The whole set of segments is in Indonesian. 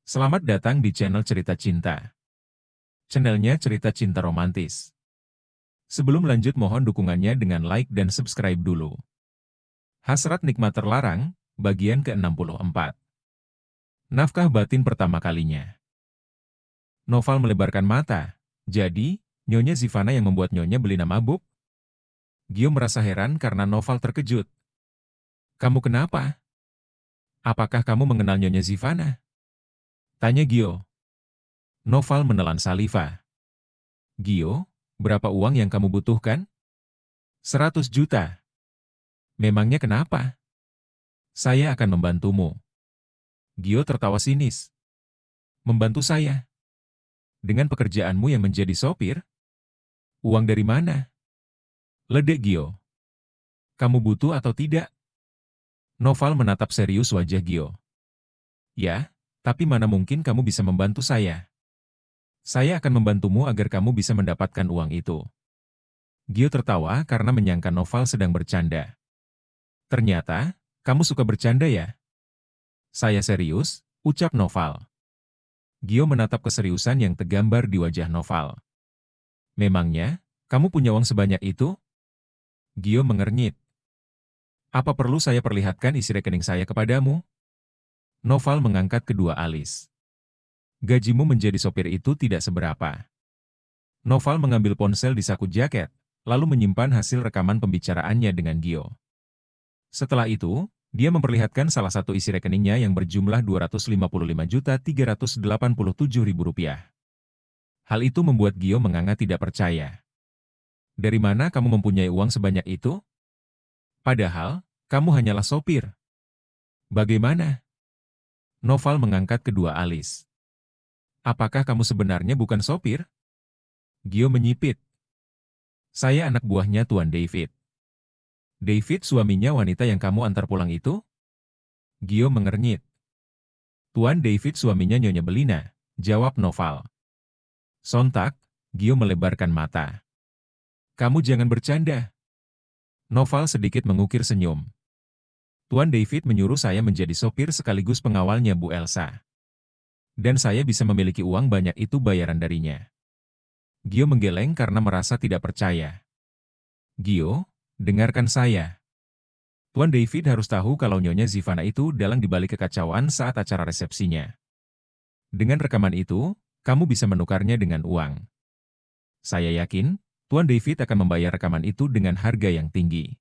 Selamat datang di channel Cerita Cinta. Channelnya cerita cinta romantis. Sebelum lanjut mohon dukungannya dengan like dan subscribe dulu. Hasrat Nikmat Terlarang, bagian ke-64. Nafkah batin pertama kalinya. Noval melebarkan mata. Jadi, Nyonya Zivana yang membuat Nyonya Belina mabuk? Gio merasa heran karena Noval terkejut. Kamu kenapa? Apakah kamu mengenal Nyonya Zivana? Tanya Gio. Noval menelan saliva. Gio, berapa uang yang kamu butuhkan? 100 juta. Memangnya kenapa? Saya akan membantumu. Gio tertawa sinis. Membantu saya? Dengan pekerjaanmu yang menjadi sopir? Uang dari mana? Ledek Gio. Kamu butuh atau tidak? Noval menatap serius wajah Gio. Ya, tapi mana mungkin kamu bisa membantu saya? Saya akan membantumu agar kamu bisa mendapatkan uang itu. Gio tertawa karena menyangka Noval sedang bercanda. Ternyata, kamu suka bercanda ya? Saya serius, ucap Noval. Gio menatap keseriusan yang tergambar di wajah Noval. Memangnya, kamu punya uang sebanyak itu? Gio mengernyit. Apa perlu saya perlihatkan isi rekening saya kepadamu? Noval mengangkat kedua alis. Gajimu menjadi sopir itu tidak seberapa. Noval mengambil ponsel di saku jaket, lalu menyimpan hasil rekaman pembicaraannya dengan Gio. Setelah itu, dia memperlihatkan salah satu isi rekeningnya yang berjumlah Rp255.387.000. Hal itu membuat Gio menganga tidak percaya. Dari mana kamu mempunyai uang sebanyak itu? Padahal, kamu hanyalah sopir. Bagaimana? Noval mengangkat kedua alis. Apakah kamu sebenarnya bukan sopir? Gio menyipit. Saya anak buahnya Tuan David. David suaminya wanita yang kamu antar pulang itu? Gio mengernyit. Tuan David suaminya Nyonya Belina, jawab Noval. Sontak, Gio melebarkan mata. Kamu jangan bercanda. Noval sedikit mengukir senyum. Tuan David menyuruh saya menjadi sopir sekaligus pengawalnya Bu Elsa. Dan saya bisa memiliki uang banyak itu bayaran darinya. Gio menggeleng karena merasa tidak percaya. Gio, dengarkan saya. Tuan David harus tahu kalau Nyonya Zivana itu dalang dibalik kekacauan saat acara resepsinya. Dengan rekaman itu, kamu bisa menukarnya dengan uang. Saya yakin, Tuan David akan membayar rekaman itu dengan harga yang tinggi.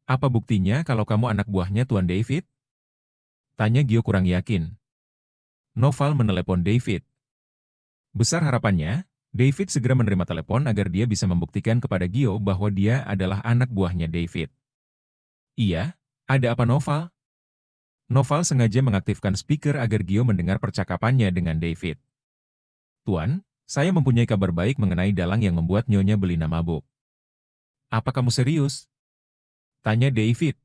Apa buktinya kalau kamu anak buahnya Tuan David? Tanya Gio kurang yakin. Noval menelepon David. Besar harapannya, David segera menerima telepon agar dia bisa membuktikan kepada Gio bahwa dia adalah anak buahnya David. Iya, ada apa Noval? Noval sengaja mengaktifkan speaker agar Gio mendengar percakapannya dengan David. Tuan, saya mempunyai kabar baik mengenai dalang yang membuat Nyonya Belina mabuk. Apa kamu serius? Tanya David.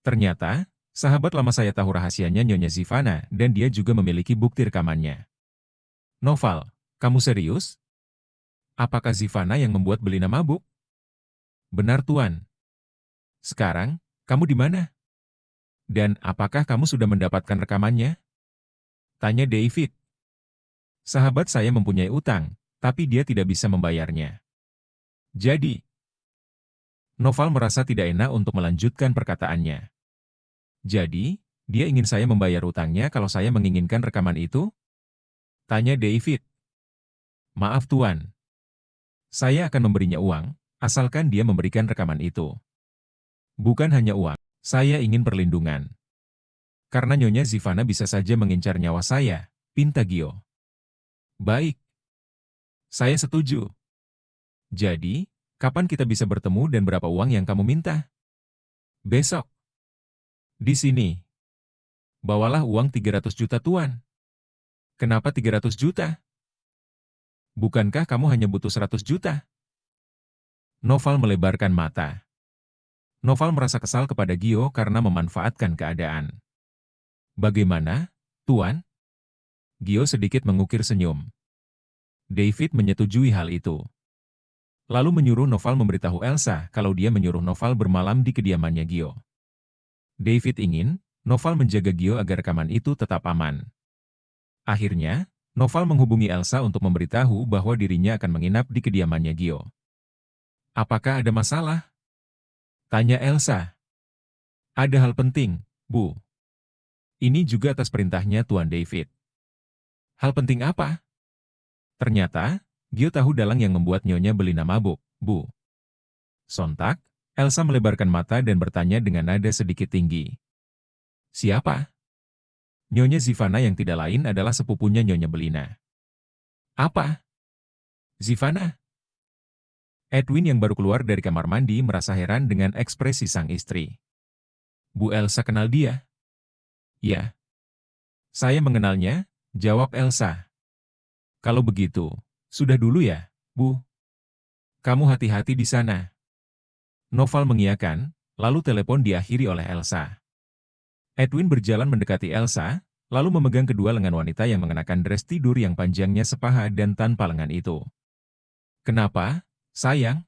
Ternyata, sahabat lama saya tahu rahasianya Nyonya Zivana dan dia juga memiliki bukti rekamannya. Noval, kamu serius? Apakah Zivana yang membuat Belina mabuk? Benar Tuan. Sekarang, kamu di mana? Dan apakah kamu sudah mendapatkan rekamannya? Tanya David. Sahabat saya mempunyai utang, tapi dia tidak bisa membayarnya. Jadi, Noval merasa tidak enak untuk melanjutkan perkataannya. Jadi, dia ingin saya membayar utangnya kalau saya menginginkan rekaman itu? Tanya David. Maaf Tuan. Saya akan memberinya uang, asalkan dia memberikan rekaman itu. Bukan hanya uang, saya ingin perlindungan. Karena Nyonya Zivana bisa saja mengincar nyawa saya, pinta Gio. Baik. Saya setuju. Jadi, kapan kita bisa bertemu dan berapa uang yang kamu minta? Besok. Di sini. Bawalah uang 300 juta Tuan. Kenapa 300 juta? Bukankah kamu hanya butuh 100 juta? Noval melebarkan mata. Noval merasa kesal kepada Gio karena memanfaatkan keadaan. Bagaimana, Tuan? Gio sedikit mengukir senyum. David menyetujui hal itu. Lalu menyuruh Noval memberitahu Elsa kalau dia menyuruh Noval bermalam di kediamannya Gio. David ingin Noval menjaga Gio agar rekaman itu tetap aman. Akhirnya, Noval menghubungi Elsa untuk memberitahu bahwa dirinya akan menginap di kediamannya Gio. Apakah ada masalah? Tanya Elsa. Ada hal penting, Bu. Ini juga atas perintahnya Tuan David. Hal penting apa? Ternyata, Gio tahu dalang yang membuat Nyonya Belina mabuk, Bu. Sontak, Elsa melebarkan mata dan bertanya dengan nada sedikit tinggi. Siapa? Nyonya Zivana yang tidak lain adalah sepupunya Nyonya Belina. Apa? Zivana? Edwin yang baru keluar dari kamar mandi merasa heran dengan ekspresi sang istri. Bu Elsa kenal dia? Ya. Saya mengenalnya, jawab Elsa. Kalau begitu, sudah dulu ya, Bu. Kamu hati-hati di sana. Noval mengiyakan, lalu telepon diakhiri oleh Elsa. Edwin berjalan mendekati Elsa, lalu memegang kedua lengan wanita yang mengenakan dress tidur yang panjangnya sepaha dan tanpa lengan itu. Kenapa, sayang?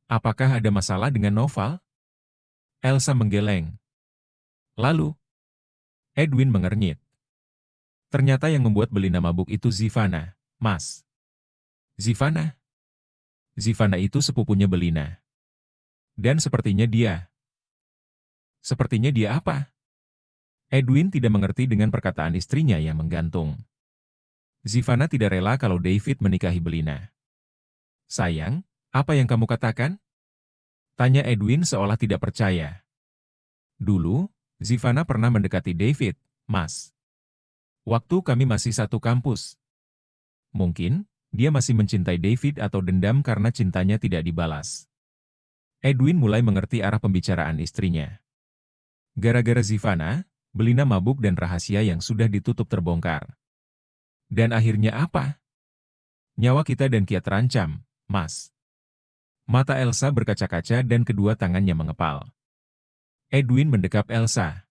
Apakah ada masalah dengan Noval? Elsa menggeleng. Lalu, Edwin mengernyit. Ternyata yang membuat Belina mabuk itu Zivana, Mas. Zivana? Zivana itu sepupunya Belina. Dan sepertinya dia apa? Edwin tidak mengerti dengan perkataan istrinya yang menggantung. Zivana tidak rela kalau David menikahi Belina. Sayang, apa yang kamu katakan? Tanya Edwin seolah tidak percaya. Dulu, Zivana pernah mendekati David, Mas. Waktu kami masih satu kampus. Mungkin, dia masih mencintai David atau dendam karena cintanya tidak dibalas. Edwin mulai mengerti arah pembicaraan istrinya. Gara-gara Zivana, Belina mabuk dan rahasia yang sudah ditutup terbongkar. Dan akhirnya apa? Nyawa kita dan Kia terancam, Mas. Mata Elsa berkaca-kaca dan kedua tangannya mengepal. Edwin mendekap Elsa.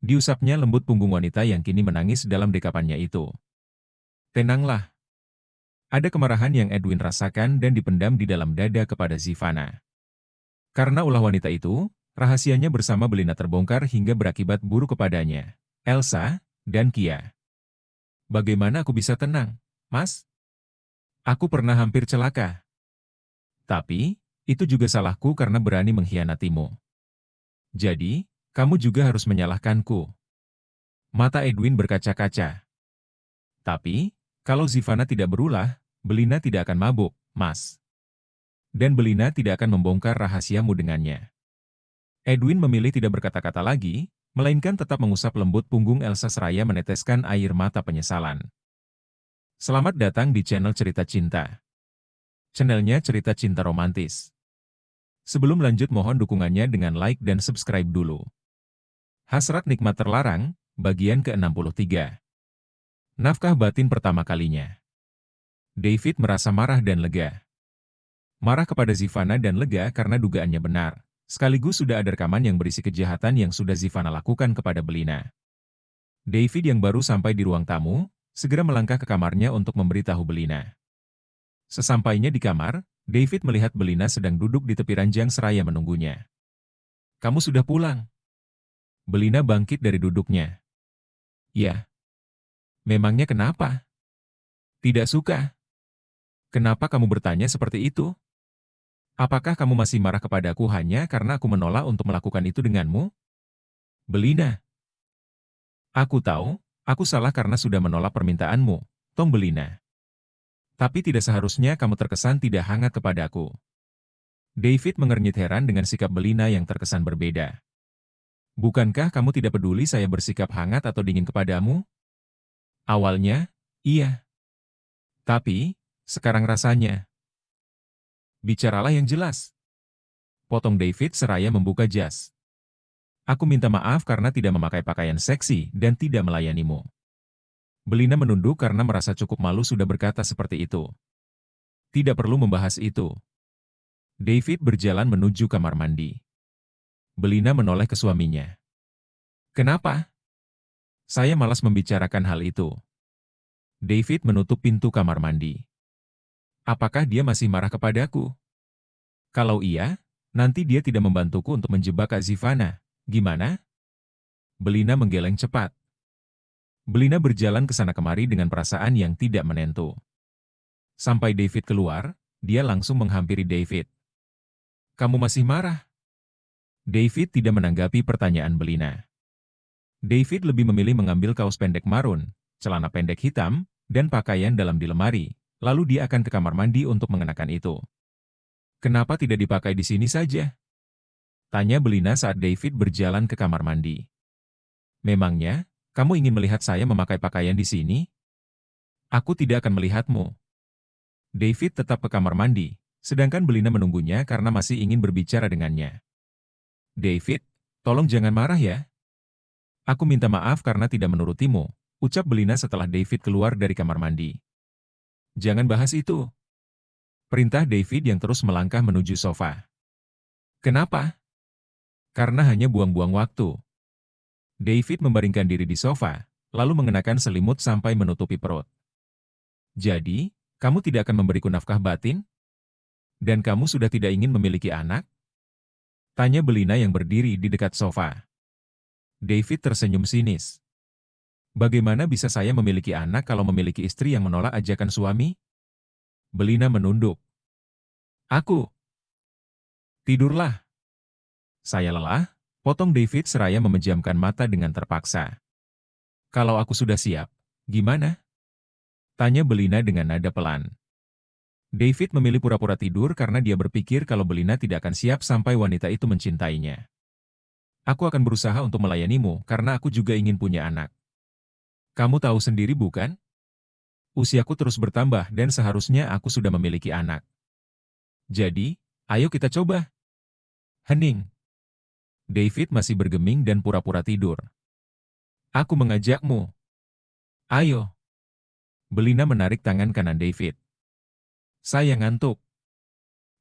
Diusapnya lembut punggung wanita yang kini menangis dalam dekapannya itu. Tenanglah. Ada kemarahan yang Edwin rasakan dan dipendam di dalam dada kepada Zivana. Karena ulah wanita itu, rahasianya bersama Belina terbongkar hingga berakibat buruk kepadanya, Elsa, dan Kia. Bagaimana aku bisa tenang, Mas? Aku pernah hampir celaka. Tapi, itu juga salahku karena berani mengkhianatimu. Jadi, kamu juga harus menyalahkanku. Mata Edwin berkaca-kaca. Tapi, kalau Zivana tidak berulah, Belina tidak akan mabuk, Mas. Dan Belina tidak akan membongkar rahasiamu dengannya. Edwin memilih tidak berkata-kata lagi, melainkan tetap mengusap lembut punggung Elsa seraya meneteskan air mata penyesalan. Selamat datang di channel Cerita Cinta. Channelnya Cerita Cinta Romantis. Sebelum lanjut mohon dukungannya dengan like dan subscribe dulu. Hasrat Nikmat Terlarang, bagian ke-63. Nafkah batin pertama kalinya. David merasa marah dan lega. Marah kepada Zivana dan lega karena dugaannya benar. Sekaligus sudah ada rekaman yang berisi kejahatan yang sudah Zivana lakukan kepada Belina. David yang baru sampai di ruang tamu, segera melangkah ke kamarnya untuk memberitahu Belina. Sesampainya di kamar, David melihat Belina sedang duduk di tepi ranjang seraya menunggunya. Kamu sudah pulang? Belina bangkit dari duduknya. Ya. Memangnya kenapa? Tidak suka. Kenapa kamu bertanya seperti itu? Apakah kamu masih marah kepadaku hanya karena aku menolak untuk melakukan itu denganmu? Belina. Aku tahu, aku salah karena sudah menolak permintaanmu, Tong Belina. Tapi tidak seharusnya kamu terkesan tidak hangat kepadaku. David mengernyit heran dengan sikap Belina yang terkesan berbeda. Bukankah kamu tidak peduli saya bersikap hangat atau dingin kepadamu? Awalnya, iya. Tapi, sekarang rasanya. Bicaralah yang jelas. Potong David seraya membuka jas. Aku minta maaf karena tidak memakai pakaian seksi dan tidak melayanimu. Belina menunduk karena merasa cukup malu sudah berkata seperti itu. Tidak perlu membahas itu. David berjalan menuju kamar mandi. Belina menoleh ke suaminya. Kenapa? Saya malas membicarakan hal itu. David menutup pintu kamar mandi. Apakah dia masih marah kepadaku? Kalau iya, nanti dia tidak membantuku untuk menjebak Kak Zivana. Gimana? Belina menggeleng cepat. Belina berjalan ke sana kemari dengan perasaan yang tidak menentu. Sampai David keluar, dia langsung menghampiri David. "Kamu masih marah?" David tidak menanggapi pertanyaan Belina. David lebih memilih mengambil kaos pendek marun, celana pendek hitam, dan pakaian dalam di lemari, lalu dia akan ke kamar mandi untuk mengenakan itu. "Kenapa tidak dipakai di sini saja?" tanya Belina saat David berjalan ke kamar mandi. "Memangnya, kamu ingin melihat saya memakai pakaian di sini?" "Aku tidak akan melihatmu." David tetap ke kamar mandi, sedangkan Belina menunggunya karena masih ingin berbicara dengannya. "David, tolong jangan marah ya. Aku minta maaf karena tidak menurutimu," ucap Belina setelah David keluar dari kamar mandi. "Jangan bahas itu," perintah David yang terus melangkah menuju sofa. "Kenapa?" "Karena hanya buang-buang waktu." David membaringkan diri di sofa, lalu mengenakan selimut sampai menutupi perut. "Jadi, kamu tidak akan memberiku nafkah batin? Dan kamu sudah tidak ingin memiliki anak?" tanya Belina yang berdiri di dekat sofa. David tersenyum sinis. "Bagaimana bisa saya memiliki anak kalau memiliki istri yang menolak ajakan suami?" Belina menunduk. "Aku." "Tidurlah." "Saya lelah," potong David seraya memejamkan mata dengan terpaksa. "Kalau aku sudah siap, gimana?" tanya Belina dengan nada pelan. David memilih pura-pura tidur karena dia berpikir kalau Belina tidak akan siap sampai wanita itu mencintainya. "Aku akan berusaha untuk melayanimu karena aku juga ingin punya anak. Kamu tahu sendiri bukan? Usiaku terus bertambah dan seharusnya aku sudah memiliki anak. Jadi, ayo kita coba." Hening. David masih bergeming dan pura-pura tidur. "Aku mengajakmu." "Ayo." Belina menarik tangan kanan David. "Saya ngantuk."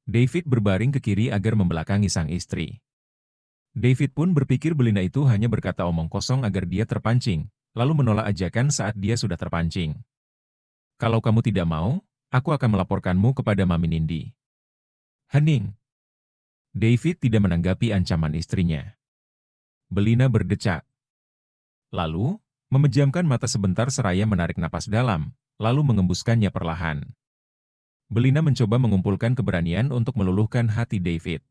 David berbaring ke kiri agar membelakangi sang istri. David pun berpikir Belina itu hanya berkata omong kosong agar dia terpancing, lalu menolak ajakan saat dia sudah terpancing. "Kalau kamu tidak mau, aku akan melaporkanmu kepada Mami Nindi." Hening. David tidak menanggapi ancaman istrinya. Belina berdecak. Lalu, memejamkan mata sebentar seraya menarik napas dalam, lalu mengembuskannya perlahan. Belina mencoba mengumpulkan keberanian untuk meluluhkan hati David.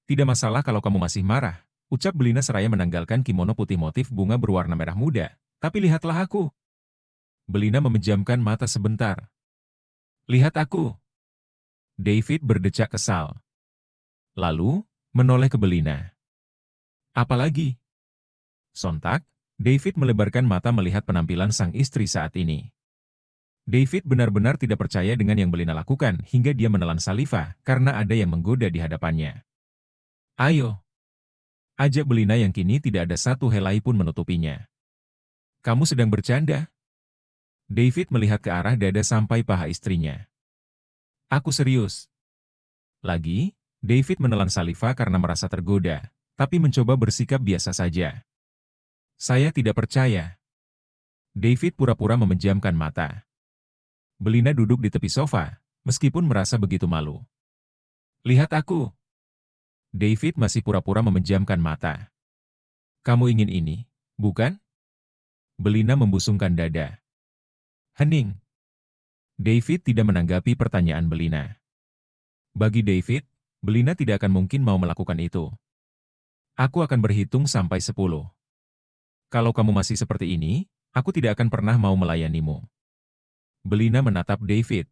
"Tidak masalah kalau kamu masih marah," ucap Belina seraya menanggalkan kimono putih motif bunga berwarna merah muda. "Tapi lihatlah aku." Belina memejamkan mata sebentar. "Lihat aku." David berdecak kesal. Lalu, menoleh ke Belina. "Apalagi?" Sontak, David melebarkan mata melihat penampilan sang istri saat ini. David benar-benar tidak percaya dengan yang Belina lakukan hingga dia menelan saliva karena ada yang menggoda di hadapannya. "Ayo." ajak Belina yang kini tidak ada satu helai pun menutupinya. "Kamu sedang bercanda?" David melihat ke arah dada sampai paha istrinya. "Aku serius." Lagi, David menelan saliva karena merasa tergoda, tapi mencoba bersikap biasa saja. "Saya tidak percaya." David pura-pura memejamkan mata. Belina duduk di tepi sofa, meskipun merasa begitu malu. "Lihat aku." David masih pura-pura memejamkan mata. "Kamu ingin ini, bukan?" Belina membusungkan dada. Hening. David tidak menanggapi pertanyaan Belina. Bagi David, Belina tidak akan mungkin mau melakukan itu. "Aku akan berhitung sampai 10. Kalau kamu masih seperti ini, aku tidak akan pernah mau melayanimu." Belina menatap David.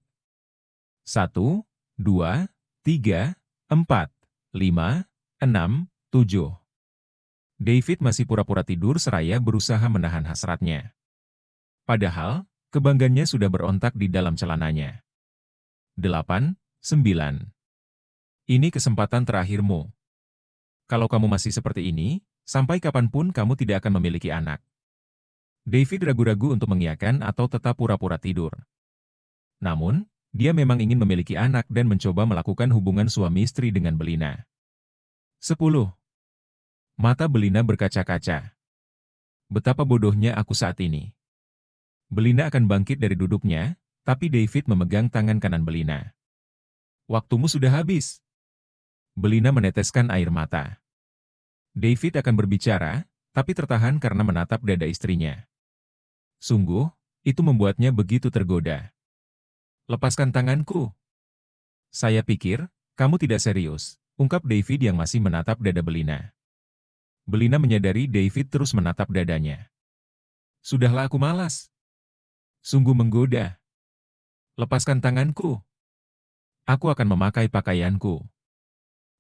1, 2, 3, 4, 5, 6, 7. David masih pura-pura tidur seraya berusaha menahan hasratnya. Padahal, kebanggannya sudah berontak di dalam celananya. 8, 9. Ini kesempatan terakhirmu. Kalau kamu masih seperti ini, sampai kapanpun kamu tidak akan memiliki anak. David ragu-ragu untuk mengiyakan atau tetap pura-pura tidur. Namun, dia memang ingin memiliki anak dan mencoba melakukan hubungan suami istri dengan Belina. 10. Mata Belina berkaca-kaca. Betapa bodohnya aku saat ini. Belina akan bangkit dari duduknya, tapi David memegang tangan kanan Belina. "Waktumu sudah habis." Belina meneteskan air mata. David akan berbicara, tapi tertahan karena menatap dada istrinya. Sungguh, itu membuatnya begitu tergoda. Lepaskan tanganku. Saya pikir, kamu tidak serius, ungkap David yang masih menatap dada Belina. Belina menyadari David terus menatap dadanya. Sudahlah, aku malas. Sungguh menggoda. Lepaskan tanganku. Aku akan memakai pakaianku.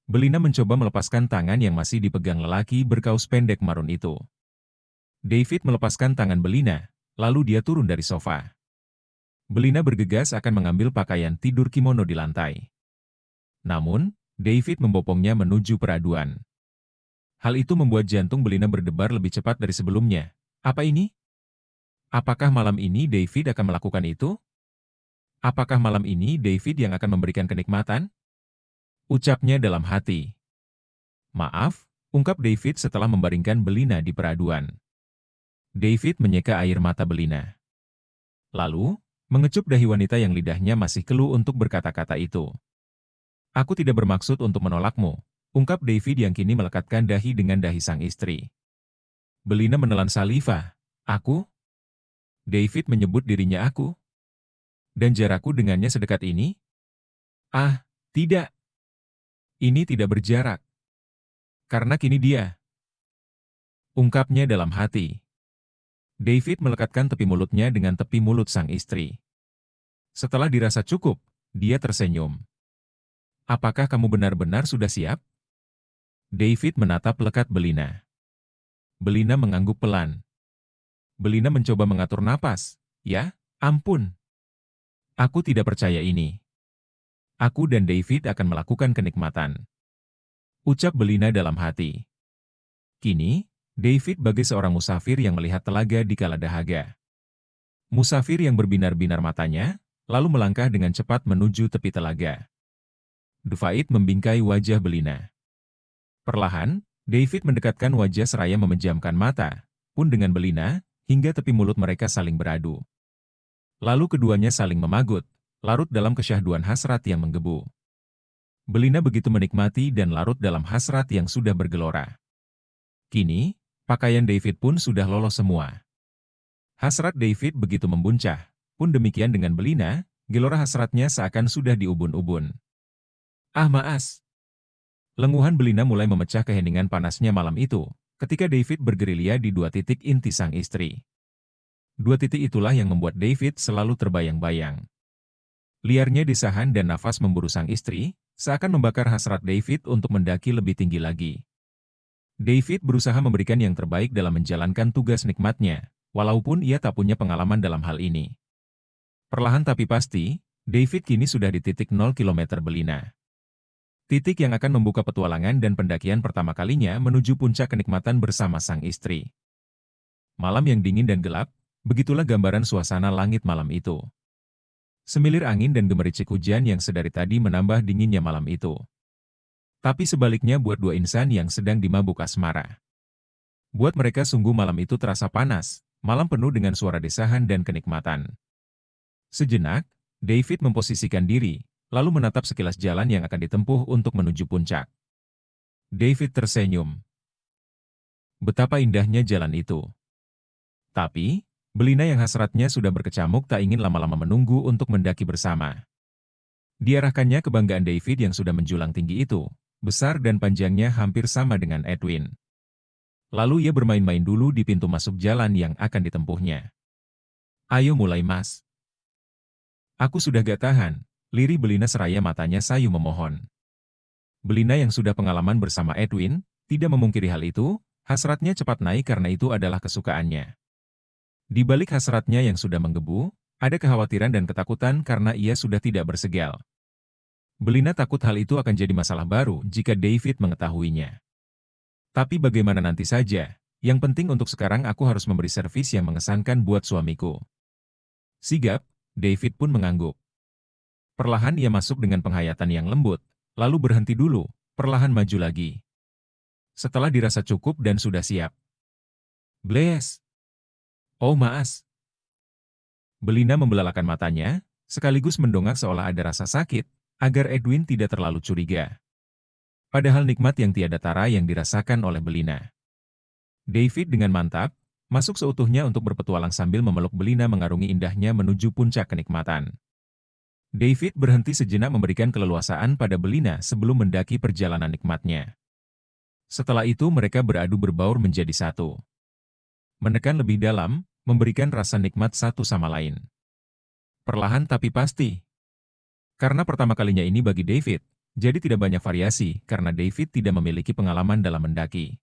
Belina mencoba melepaskan tangan yang masih dipegang lelaki berkaus pendek marun itu. David melepaskan tangan Belina, lalu dia turun dari sofa. Belina bergegas akan mengambil pakaian tidur kimono di lantai. Namun, David membopongnya menuju peraduan. Hal itu membuat jantung Belina berdebar lebih cepat dari sebelumnya. Apa ini? Apakah malam ini David akan melakukan itu? Apakah malam ini David yang akan memberikan kenikmatan? Ucapnya dalam hati. Maaf, ungkap David setelah membaringkan Belina di peraduan. David menyeka air mata Belina. Lalu, mengecup dahi wanita yang lidahnya masih keluh untuk berkata-kata itu. Aku tidak bermaksud untuk menolakmu, ungkap David yang kini melekatkan dahi dengan dahi sang istri. Belina menelan saliva. Aku? David menyebut dirinya aku. Dan jarakku dengannya sedekat ini? Ah, tidak. Ini tidak berjarak. Karena kini dia. Ungkapnya dalam hati. David melekatkan tepi mulutnya dengan tepi mulut sang istri. Setelah dirasa cukup, dia tersenyum. Apakah kamu benar-benar sudah siap? David menatap lekat Belina. Belina mengangguk pelan. Belina mencoba mengatur napas. Ya, ampun. Aku tidak percaya ini. Aku dan David akan melakukan kenikmatan. Ucap Belina dalam hati. Kini, David bagai seorang musafir yang melihat telaga di kala dahaga. Musafir yang berbinar-binar matanya, lalu melangkah dengan cepat menuju tepi telaga. Dufait membingkai wajah Belina. Perlahan, David mendekatkan wajah seraya memejamkan mata, pun dengan Belina, hingga tepi mulut mereka saling beradu. Lalu keduanya saling memagut, larut dalam kesyahduan hasrat yang menggebu. Belina begitu menikmati dan larut dalam hasrat yang sudah bergelora. Kini, pakaian David pun sudah lolos semua. Hasrat David begitu membuncah, pun demikian dengan Belina, gelora hasratnya seakan sudah diubun-ubun. Ah maas! Lenguhan Belina mulai memecah keheningan panasnya malam itu, ketika David bergerilya di dua titik inti sang istri. Dua titik itulah yang membuat David selalu terbayang-bayang. Liarnya desahan dan nafas memburu sang istri, seakan membakar hasrat David untuk mendaki lebih tinggi lagi. David berusaha memberikan yang terbaik dalam menjalankan tugas nikmatnya, walaupun ia tak punya pengalaman dalam hal ini. Perlahan tapi pasti, David kini sudah di titik 0 km Belina. Titik yang akan membuka petualangan dan pendakian pertama kalinya menuju puncak kenikmatan bersama sang istri. Malam yang dingin dan gelap, begitulah gambaran suasana langit malam itu. Semilir angin dan gemericik hujan yang sedari tadi menambah dinginnya malam itu. Tapi sebaliknya buat dua insan yang sedang dimabuk asmara. Buat mereka sungguh malam itu terasa panas, malam penuh dengan suara desahan dan kenikmatan. Sejenak, David memposisikan diri, lalu menatap sekilas jalan yang akan ditempuh untuk menuju puncak. David tersenyum. Betapa indahnya jalan itu. Tapi, Belina yang hasratnya sudah berkecamuk tak ingin lama-lama menunggu untuk mendaki bersama. Diarahkannya kebanggaan David yang sudah menjulang tinggi itu, besar dan panjangnya hampir sama dengan Edwin. Lalu ia bermain-main dulu di pintu masuk jalan yang akan ditempuhnya. Ayo mulai mas. Aku sudah gak tahan, lirih Belina seraya matanya sayu memohon. Belina yang sudah pengalaman bersama Edwin, tidak memungkiri hal itu, hasratnya cepat naik karena itu adalah kesukaannya. Di balik hasratnya yang sudah menggebu, ada kekhawatiran dan ketakutan karena ia sudah tidak bersegal. Belina takut hal itu akan jadi masalah baru jika David mengetahuinya. Tapi bagaimana nanti saja, yang penting untuk sekarang aku harus memberi servis yang mengesankan buat suamiku. Sigap, David pun mengangguk. Perlahan ia masuk dengan penghayatan yang lembut, lalu berhenti dulu, perlahan maju lagi. Setelah dirasa cukup dan sudah siap. Bles! Oh maas! Belina membelalakan matanya, sekaligus mendongak seolah ada rasa sakit, agar Edwin tidak terlalu curiga. Padahal nikmat yang tiada tara yang dirasakan oleh Belina. David dengan mantap, masuk seutuhnya untuk berpetualang sambil memeluk Belina mengarungi indahnya menuju puncak kenikmatan. David berhenti sejenak memberikan keleluasaan pada Belina sebelum mendaki perjalanan nikmatnya. Setelah itu mereka beradu berbaur menjadi satu. Menekan lebih dalam, memberikan rasa nikmat satu sama lain. Perlahan tapi pasti. Karena pertama kalinya ini bagi David, jadi tidak banyak variasi karena David tidak memiliki pengalaman dalam mendaki.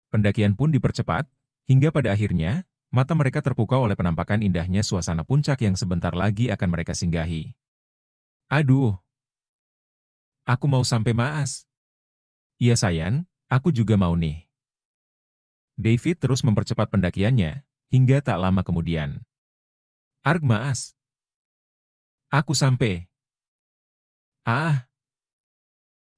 Pendakian pun dipercepat, hingga pada akhirnya, mata mereka terpukau oleh penampakan indahnya suasana puncak yang sebentar lagi akan mereka singgahi. Aduh, aku mau sampai Maas. Iya sayang, aku juga mau nih. David terus mempercepat pendakiannya, hingga tak lama kemudian. Arg Maas. Aku sampai. Ah!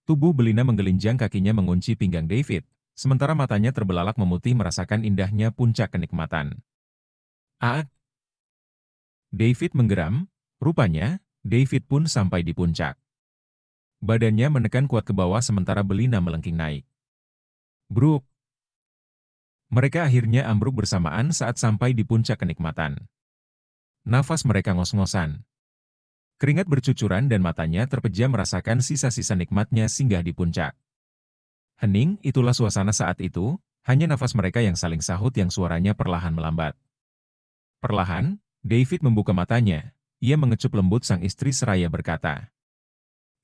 Tubuh Belina menggelinjang kakinya mengunci pinggang David, sementara matanya terbelalak memutih merasakan indahnya puncak kenikmatan. Ah! David menggeram, rupanya, David pun sampai di puncak. Badannya menekan kuat ke bawah sementara Belina melengking naik. Bruk! Mereka akhirnya ambruk bersamaan saat sampai di puncak kenikmatan. Nafas mereka ngos-ngosan. Keringat bercucuran dan matanya terpejam merasakan sisa-sisa nikmatnya singgah di puncak. Hening, itulah suasana saat itu, hanya nafas mereka yang saling sahut yang suaranya perlahan melambat. Perlahan, David membuka matanya, ia mengecup lembut sang istri seraya berkata.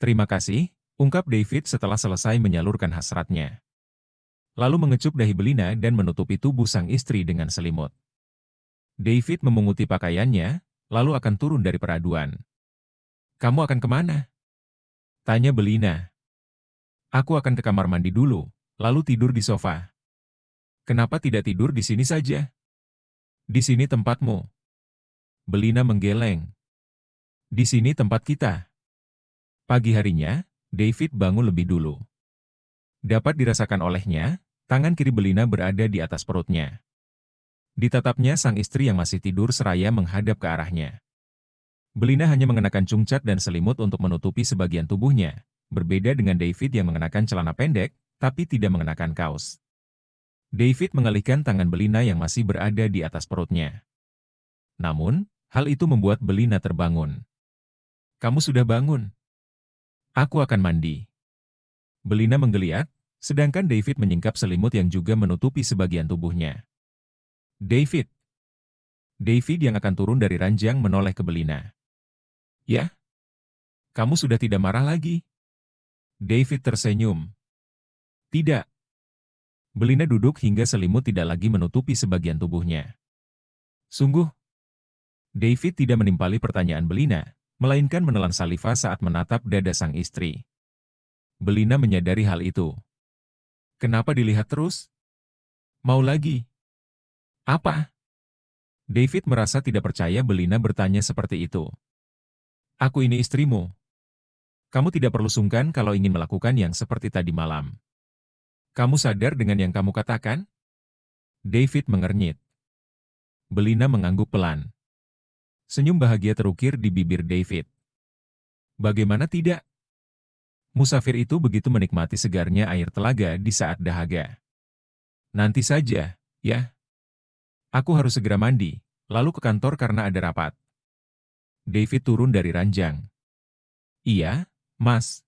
Terima kasih, ungkap David setelah selesai menyalurkan hasratnya. Lalu mengecup dahi Belina dan menutupi tubuh sang istri dengan selimut. David memunguti pakaiannya, lalu akan turun dari peraduan. Kamu akan kemana? Tanya Belina. Aku akan ke kamar mandi dulu, lalu tidur di sofa. Kenapa tidak tidur di sini saja? Di sini tempatmu. Belina menggeleng. Di sini tempat kita. Pagi harinya, David bangun lebih dulu. Dapat dirasakan olehnya, tangan kiri Belina berada di atas perutnya. Ditatapnya sang istri yang masih tidur seraya menghadap ke arahnya. Belina hanya mengenakan cungcat dan selimut untuk menutupi sebagian tubuhnya, berbeda dengan David yang mengenakan celana pendek, tapi tidak mengenakan kaos. David mengalihkan tangan Belina yang masih berada di atas perutnya. Namun, hal itu membuat Belina terbangun. Kamu sudah bangun? Aku akan mandi. Belina menggeliat, sedangkan David menyingkap selimut yang juga menutupi sebagian tubuhnya. David yang akan turun dari ranjang menoleh ke Belina. Ya? Kamu sudah tidak marah lagi? David tersenyum. Tidak. Belina duduk hingga selimut tidak lagi menutupi sebagian tubuhnya. Sungguh? David tidak menimpali pertanyaan Belina, melainkan menelan saliva saat menatap dada sang istri. Belina menyadari hal itu. Kenapa dilihat terus? Mau lagi? Apa? David merasa tidak percaya Belina bertanya seperti itu. Aku ini istrimu. Kamu tidak perlu sungkan kalau ingin melakukan yang seperti tadi malam. Kamu sadar dengan yang kamu katakan? David mengernyit. Belina mengangguk pelan. Senyum bahagia terukir di bibir David. Bagaimana tidak? Musafir itu begitu menikmati segarnya air telaga di saat dahaga. Nanti saja, ya. Aku harus segera mandi, lalu ke kantor karena ada rapat. David turun dari ranjang. Iya, Mas.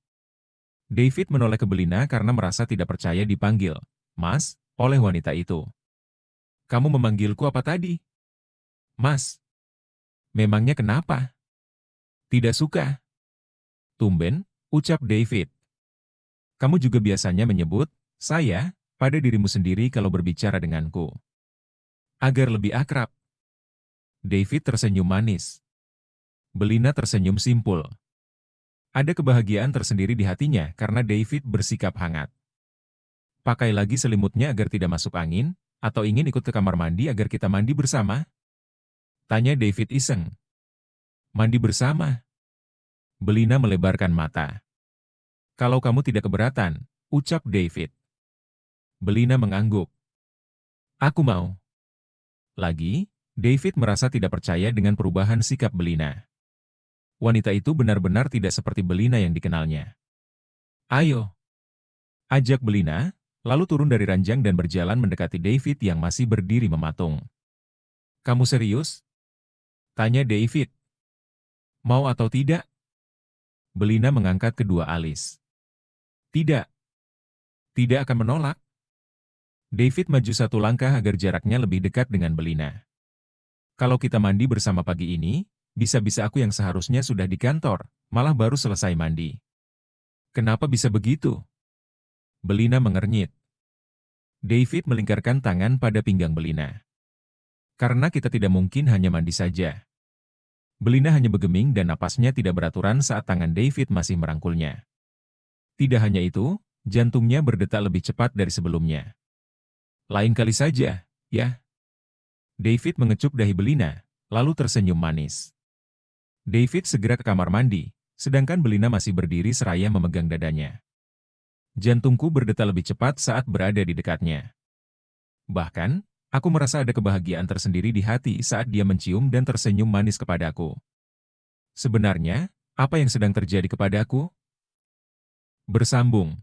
David menoleh ke Belina karena merasa tidak percaya dipanggil, Mas, oleh wanita itu. Kamu memanggilku apa tadi? Mas. Memangnya kenapa? Tidak suka. Tumben, ucap David. Kamu juga biasanya menyebut, saya, pada dirimu sendiri kalau berbicara denganku. Agar lebih akrab. David tersenyum manis. Belina tersenyum simpul. Ada kebahagiaan tersendiri di hatinya karena David bersikap hangat. Pakai lagi selimutnya agar tidak masuk angin, atau ingin ikut ke kamar mandi agar kita mandi bersama? Tanya David iseng. Mandi bersama? Belina melebarkan mata. Kalau kamu tidak keberatan, ucap David. Belina mengangguk. Aku mau. Lagi, David merasa tidak percaya dengan perubahan sikap Belina. Wanita itu benar-benar tidak seperti Belina yang dikenalnya. Ayo. Ajak Belina, lalu turun dari ranjang dan berjalan mendekati David yang masih berdiri mematung. "Kamu serius?" tanya David. "Mau atau tidak?" Belina mengangkat kedua alis. "Tidak, tidak akan menolak." David maju satu langkah agar jaraknya lebih dekat dengan Belina. "Kalau kita mandi bersama pagi ini, bisa-bisa aku yang seharusnya sudah di kantor, malah baru selesai mandi." "Kenapa bisa begitu?" Belina mengernyit. David melingkarkan tangan pada pinggang Belina. "Karena kita tidak mungkin hanya mandi saja." Belina hanya bergeming dan napasnya tidak beraturan saat tangan David masih merangkulnya. Tidak hanya itu, jantungnya berdetak lebih cepat dari sebelumnya. "Lain kali saja, ya." David mengecup dahi Belina, lalu tersenyum manis. David segera ke kamar mandi, sedangkan Belina masih berdiri seraya memegang dadanya. Jantungku berdetak lebih cepat saat berada di dekatnya. Bahkan, aku merasa ada kebahagiaan tersendiri di hati saat dia mencium dan tersenyum manis kepadaku. "Sebenarnya, apa yang sedang terjadi kepadaku?" Bersambung.